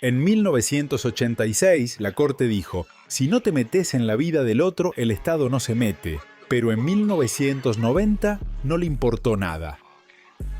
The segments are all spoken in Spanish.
En 1986, la Corte dijo, si no te metes en la vida del otro, el Estado no se mete. Pero en 1990 no le importó nada.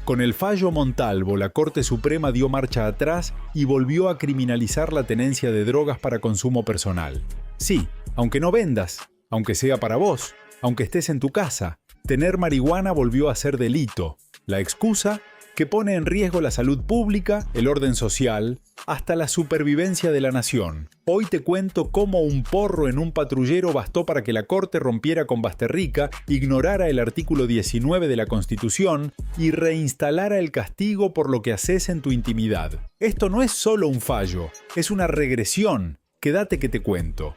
Con el fallo Montalvo, la Corte Suprema dio marcha atrás y volvió a criminalizar la tenencia de drogas para consumo personal. Sí, aunque no vendas, aunque sea para vos, aunque estés en tu casa, tener marihuana volvió a ser delito. La excusa, que pone en riesgo la salud pública, el orden social, hasta la supervivencia de la nación. Hoy te cuento cómo un porro en un patrullero bastó para que la Corte rompiera con Basterrica, ignorara el artículo 19 de la Constitución y reinstalara el castigo por lo que haces en tu intimidad. Esto no es solo un fallo, es una regresión. Quédate que te cuento.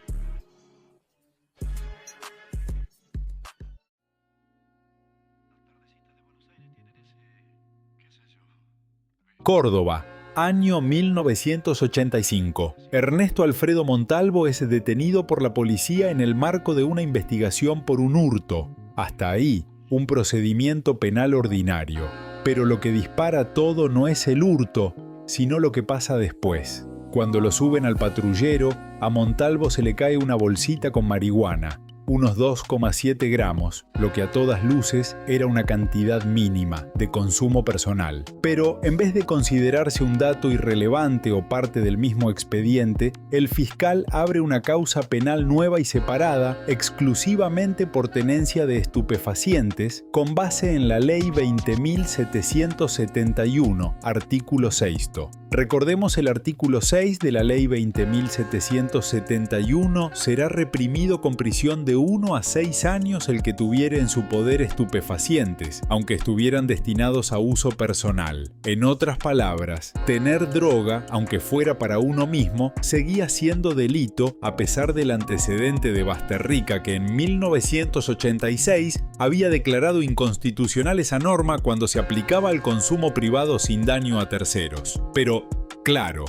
Córdoba, año 1985. Ernesto Alfredo Montalvo es detenido por la policía en el marco de una investigación por un hurto. Hasta ahí, un procedimiento penal ordinario. Pero lo que dispara todo no es el hurto, sino lo que pasa después. Cuando lo suben al patrullero, a Montalvo se le cae una bolsita con marihuana. Unos 2,7 gramos, lo que a todas luces era una cantidad mínima de consumo personal. Pero en vez de considerarse un dato irrelevante o parte del mismo expediente, el fiscal abre una causa penal nueva y separada exclusivamente por tenencia de estupefacientes con base en la Ley 20.771, artículo 6. Recordemos el artículo 6 de la Ley 20.771 será reprimido con prisión de 1 a 6 años el que tuviere en su poder estupefacientes, aunque estuvieran destinados a uso personal. En otras palabras, tener droga, aunque fuera para uno mismo, seguía siendo delito a pesar del antecedente de Basterrica que en 1986 había declarado inconstitucional esa norma cuando se aplicaba al consumo privado sin daño a terceros. Pero, claro,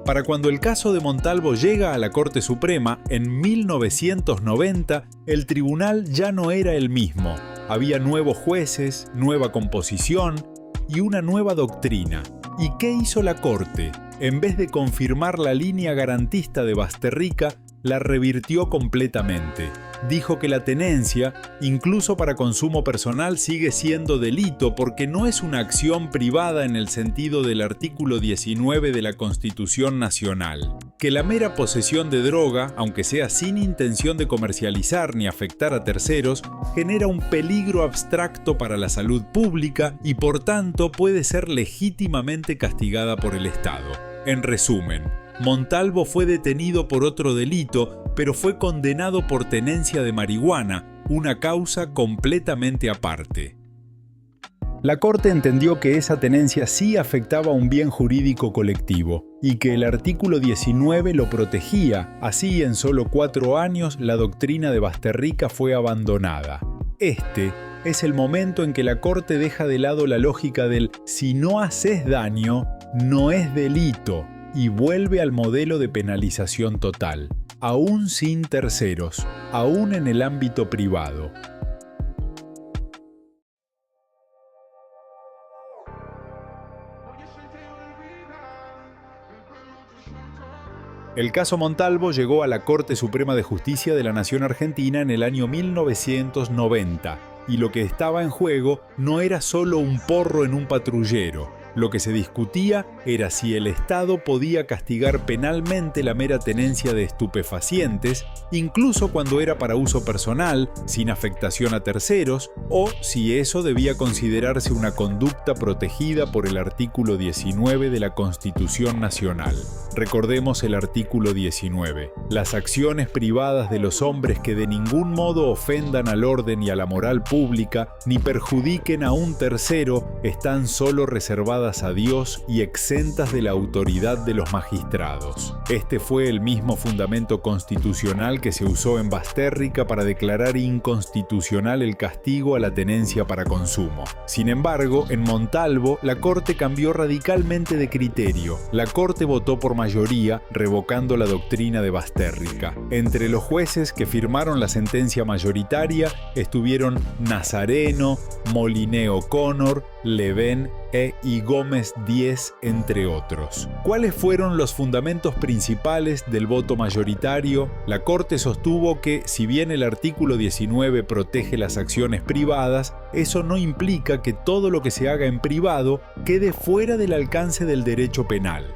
para cuando el caso de Montalvo llega a la Corte Suprema, en 1990, el tribunal ya no era el mismo. Había nuevos jueces, nueva composición y una nueva doctrina. ¿Y qué hizo la Corte? En vez de confirmar la línea garantista de Basterrica, la revirtió completamente. Dijo que la tenencia, incluso para consumo personal, sigue siendo delito porque no es una acción privada en el sentido del artículo 19 de la Constitución Nacional. Que la mera posesión de droga, aunque sea sin intención de comercializar ni afectar a terceros, genera un peligro abstracto para la salud pública y por tanto puede ser legítimamente castigada por el Estado. En resumen, Montalvo fue detenido por otro delito, pero fue condenado por tenencia de marihuana, una causa completamente aparte. La Corte entendió que esa tenencia sí afectaba un bien jurídico colectivo y que el artículo 19 lo protegía. Así, en solo 4 años, la doctrina de Basterrica fue abandonada. Este es el momento en que la Corte deja de lado la lógica del si no haces daño, no es delito, y vuelve al modelo de penalización total, aún sin terceros, aún en el ámbito privado. El caso Montalvo llegó a la Corte Suprema de Justicia de la Nación Argentina en el año 1990, y lo que estaba en juego no era solo un porro en un patrullero. Lo que se discutía era si el Estado podía castigar penalmente la mera tenencia de estupefacientes, incluso cuando era para uso personal, sin afectación a terceros, o si eso debía considerarse una conducta protegida por el artículo 19 de la Constitución Nacional. Recordemos el artículo 19. Las acciones privadas de los hombres que de ningún modo ofendan al orden y a la moral pública, ni perjudiquen a un tercero, están solo reservadas a Dios y exentas de la autoridad de los magistrados. Este fue el mismo fundamento constitucional que se usó en Basterrica para declarar inconstitucional el castigo a la tenencia para consumo. Sin embargo, en Montalvo, la Corte cambió radicalmente de criterio. La Corte votó por mayoría, revocando la doctrina de Basterrica. Entre los jueces que firmaron la sentencia mayoritaria estuvieron Nazareno, Moliné O'Connor, Levén y Gómez 10, entre otros. ¿Cuáles fueron los fundamentos principales del voto mayoritario? La Corte sostuvo que, si bien el artículo 19 protege las acciones privadas, eso no implica que todo lo que se haga en privado quede fuera del alcance del derecho penal.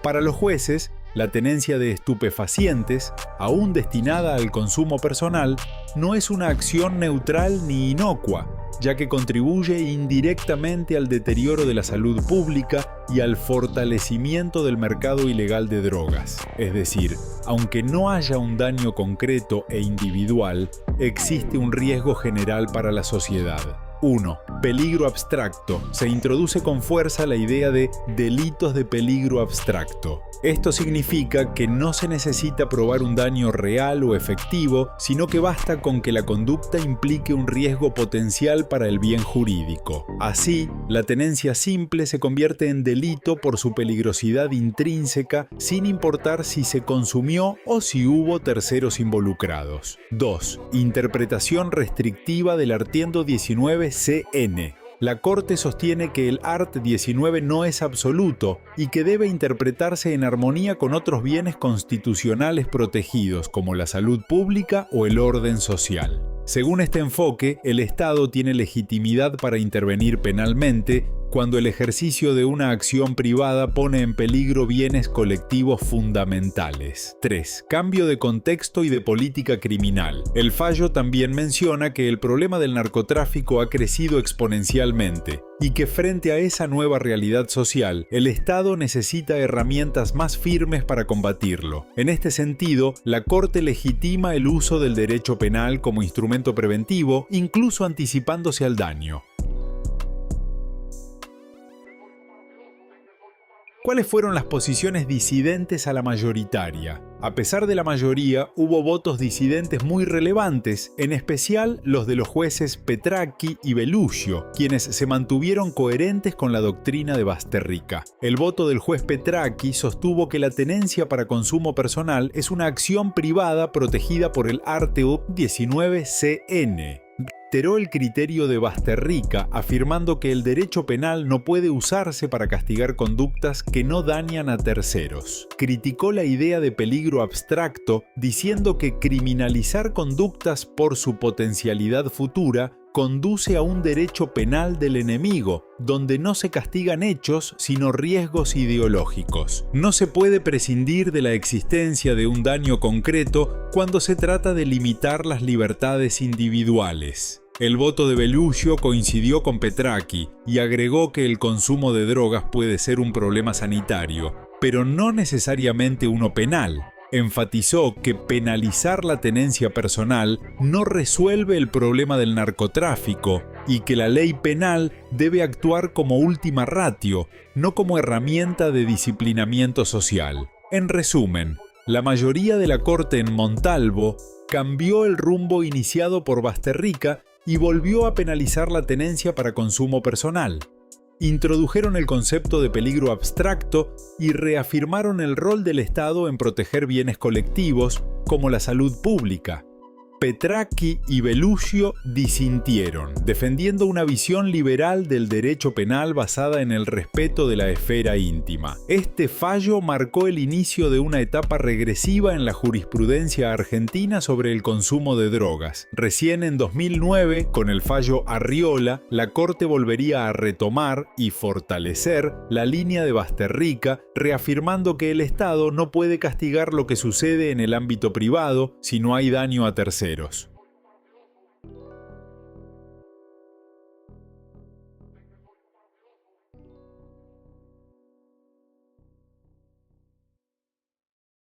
Para los jueces, la tenencia de estupefacientes, aún destinada al consumo personal, no es una acción neutral ni inocua, ya que contribuye indirectamente al deterioro de la salud pública y al fortalecimiento del mercado ilegal de drogas. Es decir, aunque no haya un daño concreto e individual, existe un riesgo general para la sociedad. 1. Peligro abstracto. Se introduce con fuerza la idea de delitos de peligro abstracto. Esto significa que no se necesita probar un daño real o efectivo, sino que basta con que la conducta implique un riesgo potencial para el bien jurídico. Así, la tenencia simple se convierte en delito por su peligrosidad intrínseca, sin importar si se consumió o si hubo terceros involucrados. 2. Interpretación restrictiva del artículo 19 CN. La Corte sostiene que el art. 19 no es absoluto y que debe interpretarse en armonía con otros bienes constitucionales protegidos, como la salud pública o el orden social. Según este enfoque, el Estado tiene legitimidad para intervenir penalmente cuando el ejercicio de una acción privada pone en peligro bienes colectivos fundamentales. 3. Cambio de contexto y de política criminal. El fallo también menciona que el problema del narcotráfico ha crecido exponencialmente y que frente a esa nueva realidad social, el Estado necesita herramientas más firmes para combatirlo. En este sentido, la Corte legitima el uso del derecho penal como instrumento preventivo, incluso anticipándose al daño. ¿Cuáles fueron las posiciones disidentes a la mayoritaria? A pesar de la mayoría, hubo votos disidentes muy relevantes, en especial los de los jueces Petracchi y Bellusio, quienes se mantuvieron coherentes con la doctrina de Basterrica. El voto del juez Petracchi sostuvo que la tenencia para consumo personal es una acción privada protegida por el artículo 19 CN. Reiteró el criterio de Basterrica, afirmando que el derecho penal no puede usarse para castigar conductas que no dañan a terceros. Criticó la idea de peligro abstracto, diciendo que criminalizar conductas por su potencialidad futura conduce a un derecho penal del enemigo, donde no se castigan hechos, sino riesgos ideológicos. No se puede prescindir de la existencia de un daño concreto cuando se trata de limitar las libertades individuales. El voto de Bellusio coincidió con Petracchi y agregó que el consumo de drogas puede ser un problema sanitario, pero no necesariamente uno penal. Enfatizó que penalizar la tenencia personal no resuelve el problema del narcotráfico y que la ley penal debe actuar como última ratio, no como herramienta de disciplinamiento social. En resumen, la mayoría de la Corte en Montalvo cambió el rumbo iniciado por Basterrica y volvió a penalizar la tenencia para consumo personal. Introdujeron el concepto de peligro abstracto y reafirmaron el rol del Estado en proteger bienes colectivos como la salud pública. Petracchi y Bellusio disintieron, defendiendo una visión liberal del derecho penal basada en el respeto de la esfera íntima. Este fallo marcó el inicio de una etapa regresiva en la jurisprudencia argentina sobre el consumo de drogas. Recién en 2009, con el fallo Arriola, la Corte volvería a retomar y fortalecer la línea de Basterrica, reafirmando que el Estado no puede castigar lo que sucede en el ámbito privado si no hay daño a terceros.